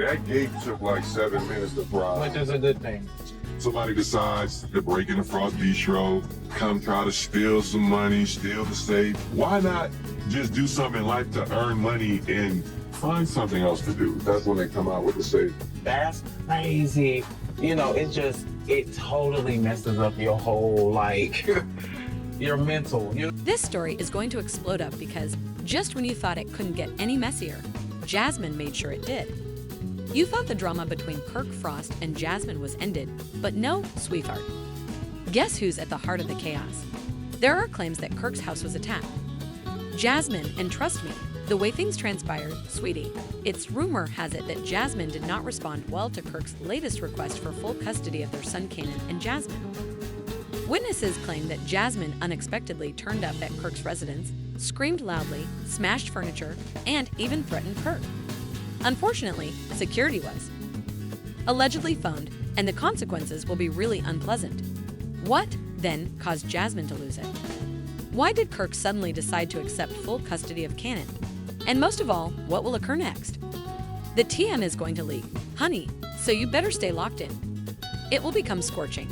That gate took like 7 minutes to fry. Which is a good thing. Somebody decides to break into Frost Bistro, come try to steal some money, steal the safe. Why not just do something in life to earn money and find something else to do? That's when they come out with the safe. That's crazy. You know, it totally messes up your whole, like, your mental. This story is going to explode up because just when you thought it couldn't get any messier, Jasmine made sure it did. You thought the drama between Kirk Frost and Jasmine was ended, but no, sweetheart. Guess who's at the heart of the chaos? There are claims that Kirk's house was attacked. Jasmine, and trust me, the way things transpired, sweetie, rumor has it that Jasmine did not respond well to Kirk's latest request for full custody of their son Kanan and Jasmine. Witnesses claim that Jasmine unexpectedly turned up at Kirk's residence, screamed loudly, smashed furniture, and even threatened Kirk. Unfortunately, security was allegedly phoned, and the consequences will be really unpleasant. What, then, caused Jasmine to lose it? Why did Kirk suddenly decide to accept full custody of Kanan? And most of all, what will occur next? The TM is going to leak, honey, so you better stay locked in. It will become scorching.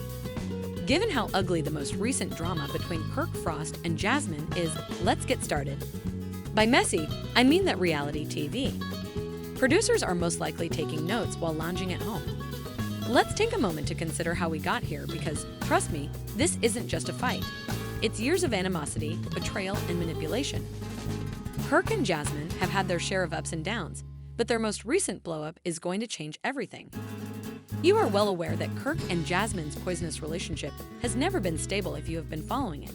Given how ugly the most recent drama between Kirk Frost and Jasmine is, let's get started. By messy, I mean that reality TV. Producers are most likely taking notes while lounging at home. Let's take a moment to consider how we got here because, trust me, this isn't just a fight. It's years of animosity, betrayal, and manipulation. Kirk and Jasmine have had their share of ups and downs, but their most recent blow-up is going to change everything. You are well aware that Kirk and Jasmine's poisonous relationship has never been stable if you have been following it.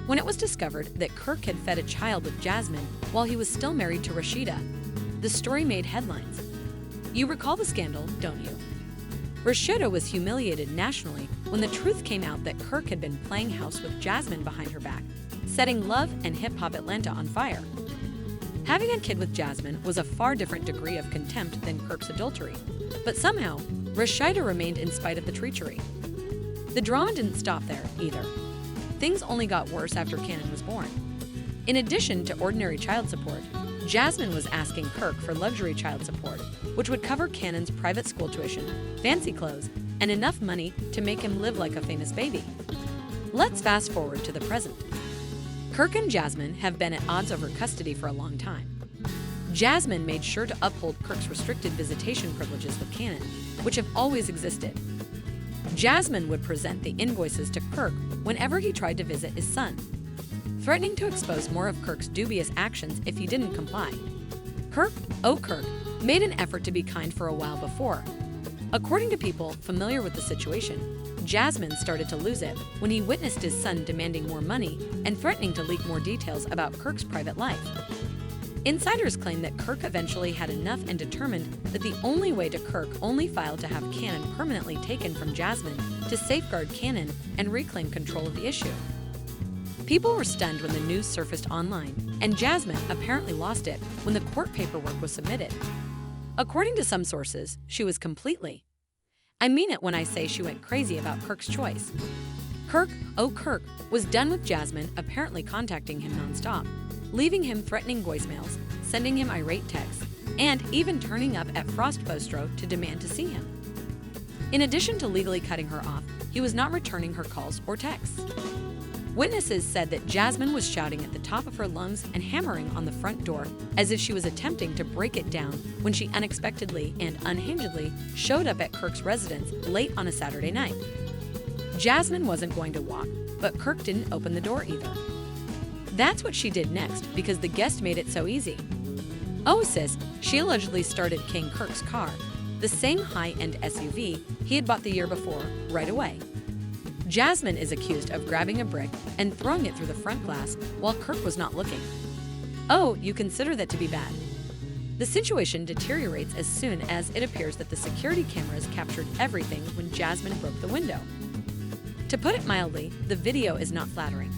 When it was discovered that Kirk had fed a child with Jasmine while he was still married to Rasheeda, the story made headlines. You recall the scandal, don't you? Rasheeda was humiliated nationally when the truth came out that Kirk had been playing house with Jasmine behind her back, setting love and hip-hop Atlanta on fire. Having a kid with Jasmine was a far different degree of contempt than Kirk's adultery, but somehow, Rasheeda remained in spite of the treachery. The drama didn't stop there, either. Things only got worse after Kanan was born. In addition to ordinary child support, Jasmine was asking Kirk for luxury child support, which would cover Kanan's private school tuition, fancy clothes, and enough money to make him live like a famous baby. Let's fast forward to the present. Kirk and Jasmine have been at odds over custody for a long time. Jasmine made sure to uphold Kirk's restricted visitation privileges with Kanan, which have always existed. Jasmine would present the invoices to Kirk whenever he tried to visit his son, threatening to expose more of Kirk's dubious actions if he didn't comply. Kirk, oh Kirk, made an effort to be kind for a while before. According to people familiar with the situation, Jasmine started to lose it when he witnessed his son demanding more money and threatening to leak more details about Kirk's private life. Insiders claim that Kirk eventually had enough and determined that the only way to Kirk only filed to have Kanan permanently taken from Jasmine to safeguard Kanan and reclaim control of the issue. People were stunned when the news surfaced online, and Jasmine apparently lost it when the court paperwork was submitted. According to some sources, she was completely. I mean it when I say she went crazy about Kirk's choice. Kirk, oh Kirk, was done with Jasmine apparently contacting him nonstop, leaving him threatening voicemails, sending him irate texts, and even turning up at Frost Bistro to demand to see him. In addition to legally cutting her off, he was not returning her calls or texts. Witnesses said that Jasmine was shouting at the top of her lungs and hammering on the front door as if she was attempting to break it down when she unexpectedly and unhingedly showed up at Kirk's residence late on a Saturday night. Jasmine wasn't going to walk, but Kirk didn't open the door either. That's what she did next because the guest made it so easy. Oh sis, she allegedly started King Kirk's car, the same high-end SUV he had bought the year before, right away. Jasmine is accused of grabbing a brick and throwing it through the front glass while Kirk was not looking. Oh, you consider that to be bad. The situation deteriorates as soon as it appears that the security cameras captured everything when Jasmine broke the window. To put it mildly, the video is not flattering.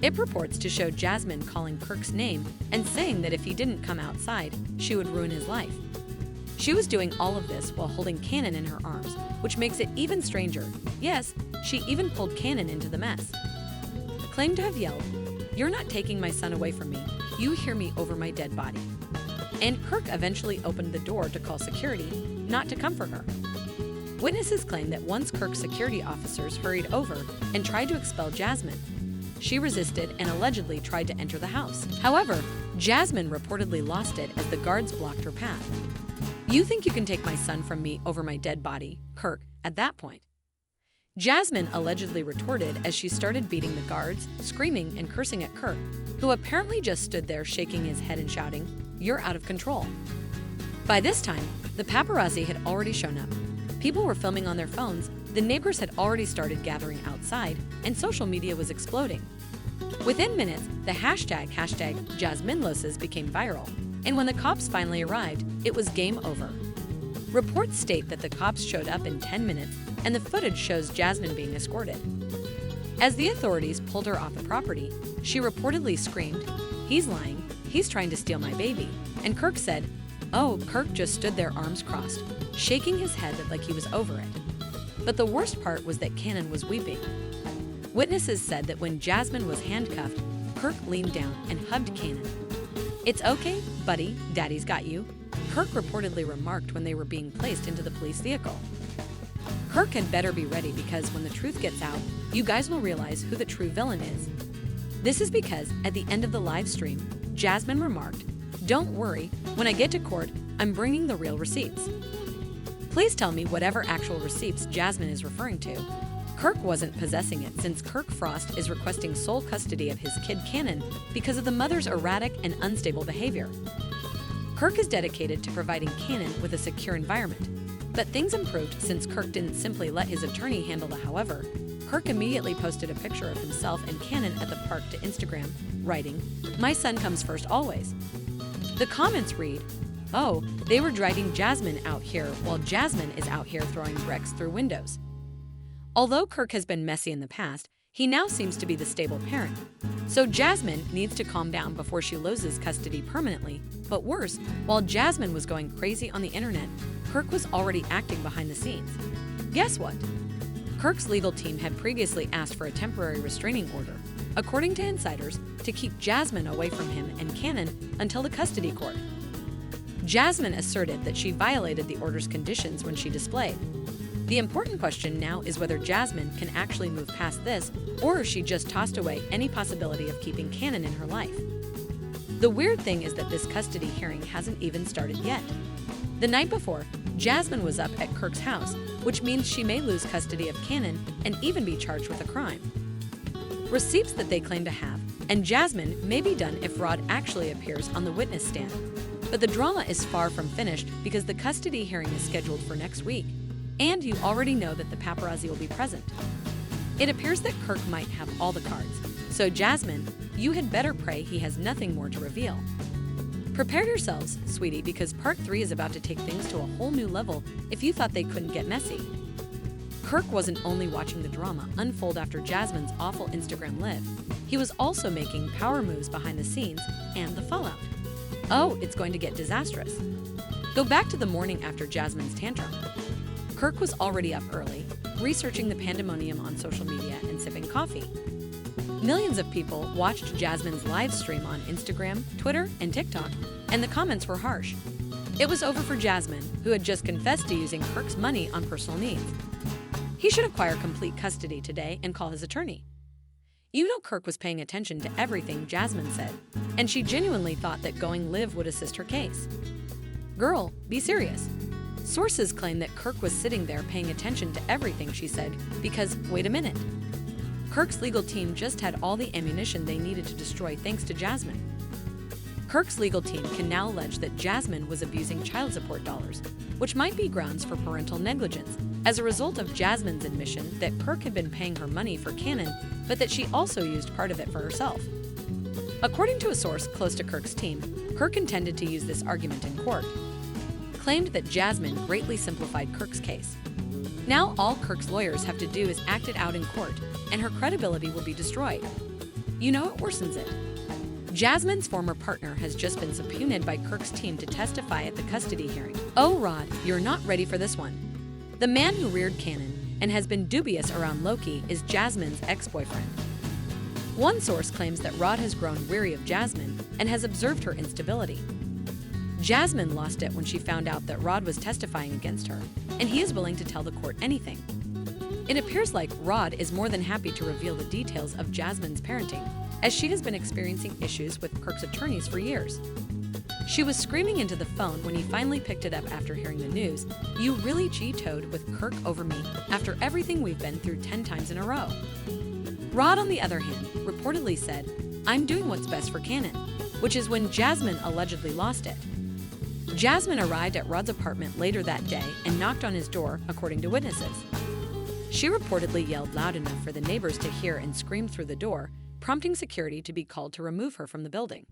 It purports to show Jasmine calling Kirk's name and saying that if he didn't come outside, she would ruin his life. She was doing all of this while holding Kanan in her arms, which makes it even stranger. Yes, she even pulled Kanan into the mess. Claimed to have yelled, "You're not taking my son away from me. You hear me over my dead body." and Kirk eventually opened the door to call security, not to comfort her. Witnesses claim that once Kirk's security officers hurried over and tried to expel Jasmine, she resisted and allegedly tried to enter the house. However, Jasmine reportedly lost it as the guards blocked her path. "You think you can take my son from me over my dead body, Kirk," at that point. Jasmine allegedly retorted as she started beating the guards, screaming and cursing at Kirk, who apparently just stood there shaking his head and shouting, "You're out of control." By this time, the paparazzi had already shown up. People were filming on their phones, the neighbors had already started gathering outside, and social media was exploding. Within minutes, the hashtag #JasmineLoses became viral, and when the cops finally arrived, it was game over. Reports state that the cops showed up in 10 minutes, and the footage shows Jasmine being escorted. As the authorities pulled her off the property, she reportedly screamed, "He's lying, he's trying to steal my baby," and Kirk said, "Oh." Kirk just stood there arms crossed, shaking his head like he was over it. But the worst part was that Cannon was weeping. Witnesses said that when Jasmine was handcuffed, Kirk leaned down and hugged Cannon. "It's okay, buddy, Daddy's got you," Kirk reportedly remarked when they were being placed into the police vehicle. Kirk had better be ready because when the truth gets out, you guys will realize who the true villain is. This is because at the end of the live stream, Jasmine remarked, "Don't worry, when I get to court, I'm bringing the real receipts." Please tell me whatever actual receipts Jasmine is referring to. Kirk wasn't possessing it since Kirk Frost is requesting sole custody of his kid Cannon because of the mother's erratic and unstable behavior. Kirk is dedicated to providing Cannon with a secure environment, but things improved since Kirk didn't simply let his attorney handle the however. Kirk immediately posted a picture of himself and Cannon at the park to Instagram, writing, "My son comes first always." The comments read, "Oh, they were dragging Jasmine out here while Jasmine is out here throwing bricks through windows." Although Kirk has been messy in the past, he now seems to be the stable parent. So Jasmine needs to calm down before she loses custody permanently. But worse, while Jasmine was going crazy on the internet, Kirk was already acting behind the scenes. Guess what? Kirk's legal team had previously asked for a temporary restraining order, according to insiders, to keep Jasmine away from him and Cannon until the custody court. Jasmine asserted that she violated the order's conditions when she displayed. The important question now is whether Jasmine can actually move past this, or if she just tossed away any possibility of keeping Cannon in her life. The weird thing is that this custody hearing hasn't even started yet. The night before, Jasmine was up at Kirk's house, which means she may lose custody of Cannon and even be charged with a crime. Receipts that they claim to have, and Jasmine may be done if Rod actually appears on the witness stand. But the drama is far from finished because the custody hearing is scheduled for next week, and you already know that the paparazzi will be present. It appears that Kirk might have all the cards, so Jasmine, you had better pray he has nothing more to reveal. Prepare yourselves, sweetie, because part 3 is about to take things to a whole new level if you thought they couldn't get messy. Kirk wasn't only watching the drama unfold after Jasmine's awful Instagram live, he was also making power moves behind the scenes and the fallout. Oh, it's going to get disastrous. Go back to the morning after Jasmine's tantrum. Kirk was already up early, researching the pandemonium on social media and sipping coffee. Millions of people watched Jasmine's live stream on Instagram, Twitter, and TikTok, and the comments were harsh. It was over for Jasmine, who had just confessed to using Kirk's money on personal needs. He should acquire complete custody today and call his attorney. You know Kirk was paying attention to everything Jasmine said, and she genuinely thought that going live would assist her case. Girl, be serious. Sources claim that Kirk was sitting there paying attention to everything she said because, wait a minute, Kirk's legal team just had all the ammunition they needed to destroy thanks to Jasmine. Kirk's legal team can now allege that Jasmine was abusing child support dollars, which might be grounds for parental negligence, as a result of Jasmine's admission that Kirk had been paying her money for Cannon, but that she also used part of it for herself. According to a source close to Kirk's team, Kirk intended to use this argument in court, claimed that Jasmine greatly simplified Kirk's case. Now all Kirk's lawyers have to do is act it out in court, and her credibility will be destroyed. You know it worsens it. Jasmine's former partner has just been subpoenaed by Kirk's team to testify at the custody hearing. Oh, Rod, you're not ready for this one. The man who reared Cannon and has been dubious around Loki is Jasmine's ex-boyfriend. One source claims that Rod has grown weary of Jasmine and has observed her instability. Jasmine lost it when she found out that Rod was testifying against her, and he is willing to tell the court anything. It appears like Rod is more than happy to reveal the details of Jasmine's parenting, as she has been experiencing issues with Kirk's attorneys for years. She was screaming into the phone when he finally picked it up after hearing the news. "You really G-toed with Kirk over me after everything we've been through 10 times in a row." Rod, on the other hand, reportedly said, "I'm doing what's best for Cannon," which is when Jasmine allegedly lost it. Jasmine arrived at Rod's apartment later that day and knocked on his door, according to witnesses. She reportedly yelled loud enough for the neighbors to hear and screamed through the door, prompting security to be called to remove her from the building.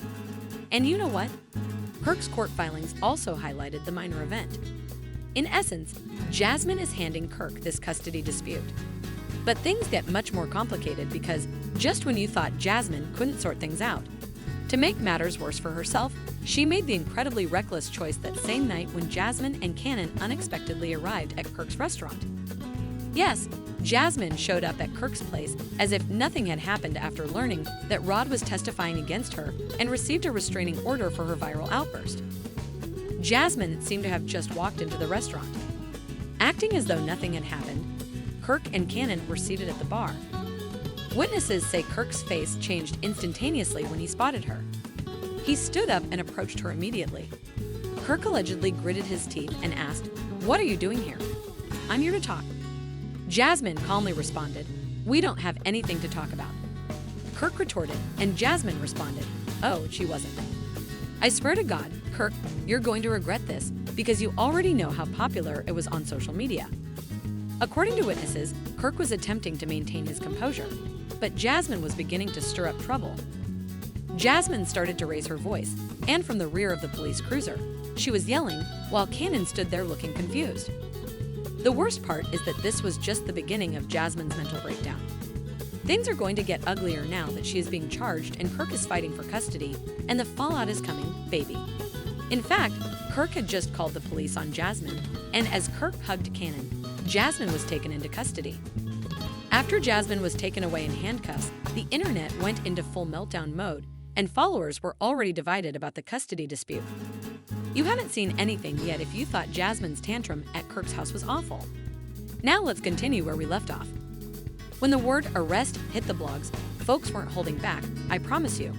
And you know what? Kirk's court filings also highlighted the minor event. In essence, Jasmine is handing Kirk this custody dispute. But things get much more complicated because just when you thought Jasmine couldn't sort things out, to make matters worse for herself, she made the incredibly reckless choice that same night when Jasmine and Cannon unexpectedly arrived at Kirk's restaurant. Yes, Jasmine showed up at Kirk's place as if nothing had happened after learning that Rod was testifying against her and received a restraining order for her viral outburst. Jasmine seemed to have just walked into the restaurant. Acting as though nothing had happened, Kirk and Cannon were seated at the bar. Witnesses say Kirk's face changed instantaneously when he spotted her. He stood up and approached her immediately. Kirk allegedly gritted his teeth and asked, "What are you doing here?" "I'm here to talk." Jasmine calmly responded, "We don't have anything to talk about." Kirk retorted, and Jasmine responded, "Oh, she wasn't." "I swear to God, Kirk, you're going to regret this because you already know how popular it was on social media." According to witnesses, Kirk was attempting to maintain his composure, but Jasmine was beginning to stir up trouble. Jasmine started to raise her voice, and from the rear of the police cruiser, she was yelling while Cannon stood there looking confused. The worst part is that this was just the beginning of Jasmine's mental breakdown. Things are going to get uglier now that she is being charged and Kirk is fighting for custody, and the fallout is coming, baby. In fact, Kirk had just called the police on Jasmine, and as Kirk hugged Cannon, Jasmine was taken into custody. After Jasmine was taken away in handcuffs, the internet went into full meltdown mode, and followers were already divided about the custody dispute. You haven't seen anything yet if you thought Jasmine's tantrum at Kirk's house was awful. Now let's continue where we left off. When the word arrest hit the blogs, folks weren't holding back, I promise you.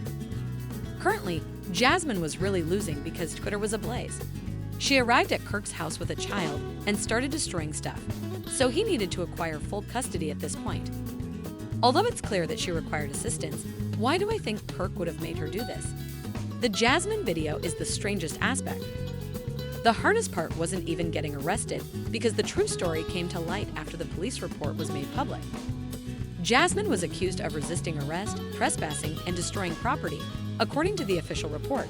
Currently, Jasmine was really losing because Twitter was ablaze. She arrived at Kirk's house with a child and started destroying stuff, so he needed to acquire full custody at this point. Although it's clear that she required assistance, why do I think Kirk would have made her do this? The Jasmine video is the strangest aspect. The hardest part wasn't even getting arrested because the true story came to light after the police report was made public. Jasmine was accused of resisting arrest, trespassing, and destroying property, according to the official report.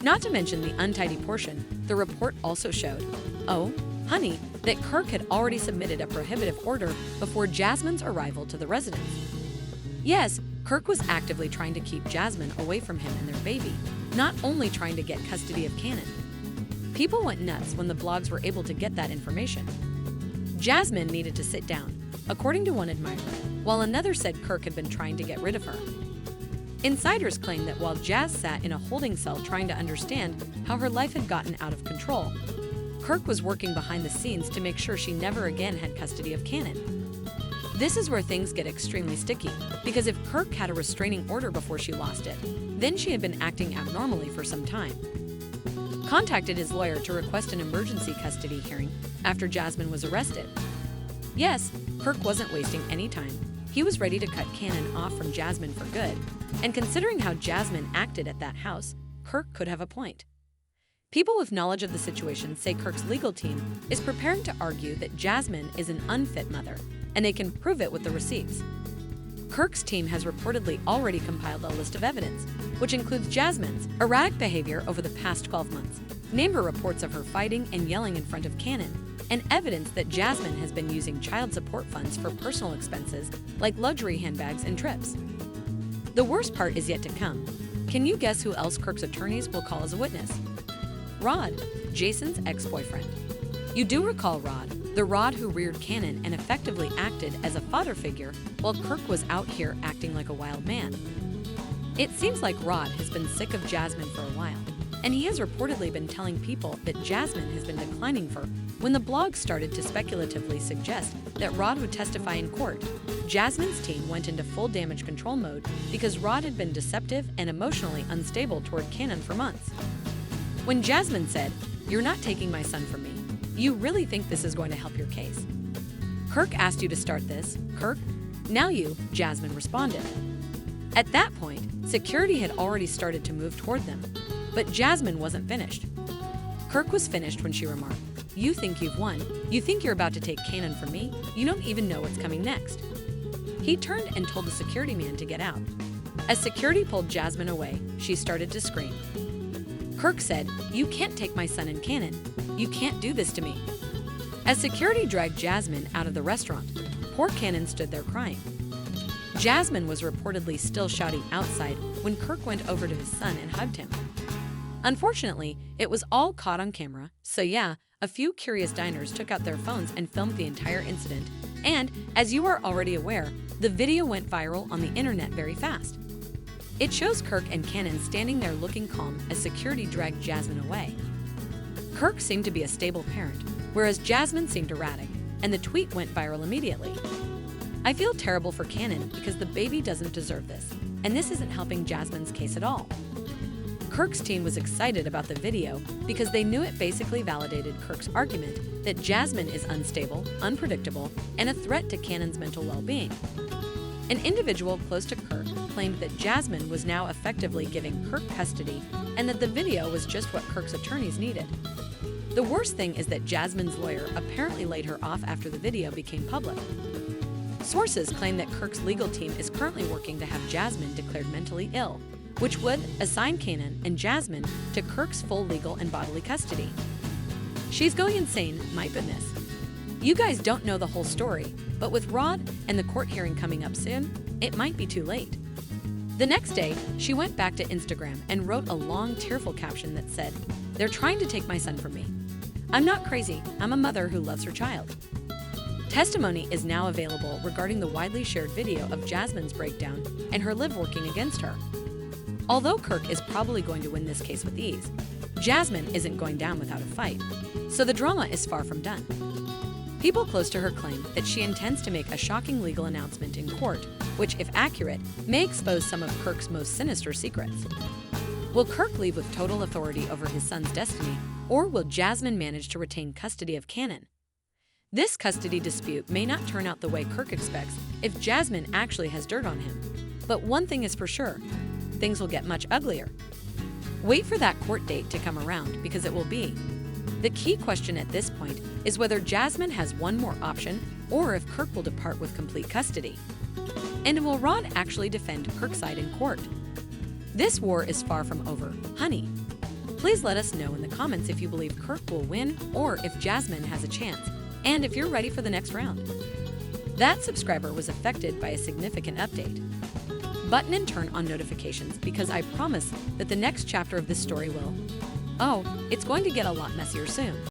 Not to mention the untidy portion, the report also showed, oh, honey, that Kirk had already submitted a prohibitive order before Jasmine's arrival to the residence. Yes, Kirk was actively trying to keep Jasmine away from him and their baby, not only trying to get custody of Cannon. People went nuts when the blogs were able to get that information. Jasmine needed to sit down, according to one admirer, while another said Kirk had been trying to get rid of her. Insiders claim that while Jazz sat in a holding cell trying to understand how her life had gotten out of control, Kirk was working behind the scenes to make sure she never again had custody of Cannon. This is where things get extremely sticky, because if Kirk had a restraining order before she lost it, then she had been acting abnormally for some time. Contacted his lawyer to request an emergency custody hearing after Jasmine was arrested. Yes, Kirk wasn't wasting any time. He was ready to cut Cannon off from Jasmine for good, and considering how Jasmine acted at that house, Kirk could have a point. People with knowledge of the situation say Kirk's legal team is preparing to argue that Jasmine is an unfit mother, and they can prove it with the receipts. Kirk's team has reportedly already compiled a list of evidence, which includes Jasmine's erratic behavior over the past 12 months, neighbor reports of her fighting and yelling in front of Cannon, and evidence that Jasmine has been using child support funds for personal expenses like luxury handbags and trips. The worst part is yet to come. Can you guess who else Kirk's attorneys will call as a witness? Rod, Jason's ex-boyfriend. You do recall Rod, the Rod who reared Cannon and effectively acted as a father figure while Kirk was out here acting like a wild man. It seems like Rod has been sick of Jasmine for a while. and he has reportedly been telling people that Jasmine has been declining for. When the blog started to speculatively suggest that Rod would testify in court, Jasmine's team went into full damage control mode because Rod had been deceptive and emotionally unstable toward Cannon for months. When Jasmine said, "You're not taking my son from me. You really think this is going to help your case? Kirk asked you to start this, Kirk. Now you," Jasmine responded. At that point, security had already started to move toward them, but Jasmine wasn't finished. Kirk was finished when she remarked, "You think you've won. You think you're about to take Cannon from me. You don't even know what's coming next." He turned and told the security man to get out. As security pulled Jasmine away, she started to scream. Kirk said, "You can't take my son and Cannon. You can't do this to me." As security dragged Jasmine out of the restaurant, poor Cannon stood there crying. Jasmine was reportedly still shouting outside when Kirk went over to his son and hugged him. Unfortunately, it was all caught on camera, so yeah, a few curious diners took out their phones and filmed the entire incident, and, as you are already aware, the video went viral on the internet very fast. It shows Kirk and Cannon standing there looking calm as security dragged Jasmine away. Kirk seemed to be a stable parent, whereas Jasmine seemed erratic, and the tweet went viral immediately. I feel terrible for Cannon because the baby doesn't deserve this, and this isn't helping Jasmine's case at all. Kirk's team was excited about the video because they knew it basically validated Kirk's argument that Jasmine is unstable, unpredictable, and a threat to Cannon's mental well-being. An individual close to Kirk claimed that Jasmine was now effectively giving Kirk custody and that the video was just what Kirk's attorneys needed. The worst thing is that Jasmine's lawyer apparently laid her off after the video became public. Sources claim that Kirk's legal team is currently working to have Jasmine declared mentally ill, which would assign Cannon and Jasmine to Kirk's full legal and bodily custody. She's going insane, my goodness. You guys don't know the whole story, but with Rod and the court hearing coming up soon, it might be too late. The next day, she went back to Instagram and wrote a long, tearful caption that said, "They're trying to take my son from me. I'm not crazy, I'm a mother who loves her child." Testimony is now available regarding the widely shared video of Jasmine's breakdown and her live working against her. Although Kirk is probably going to win this case with ease, Jasmine isn't going down without a fight, so the drama is far from done. People close to her claim that she intends to make a shocking legal announcement in court, which, if accurate, may expose some of Kirk's most sinister secrets. Will Kirk leave with total authority over his son's destiny, or will Jasmine manage to retain custody of Cannon? This custody dispute may not turn out the way Kirk expects if Jasmine actually has dirt on him. But one thing is for sure, things will get much uglier. Wait for that court date to come around because it will be. The key question at this point is whether Jasmine has one more option or if Kirk will depart with complete custody. And will Rod actually defend Kirk's side in court? This war is far from over, honey. Please let us know in the comments if you believe Kirk will win or if Jasmine has a chance, and if you're ready for the next round. That subscriber was affected by a significant update. Button and turn on notifications because I promise that the next chapter of this story will, it's going to get a lot messier soon.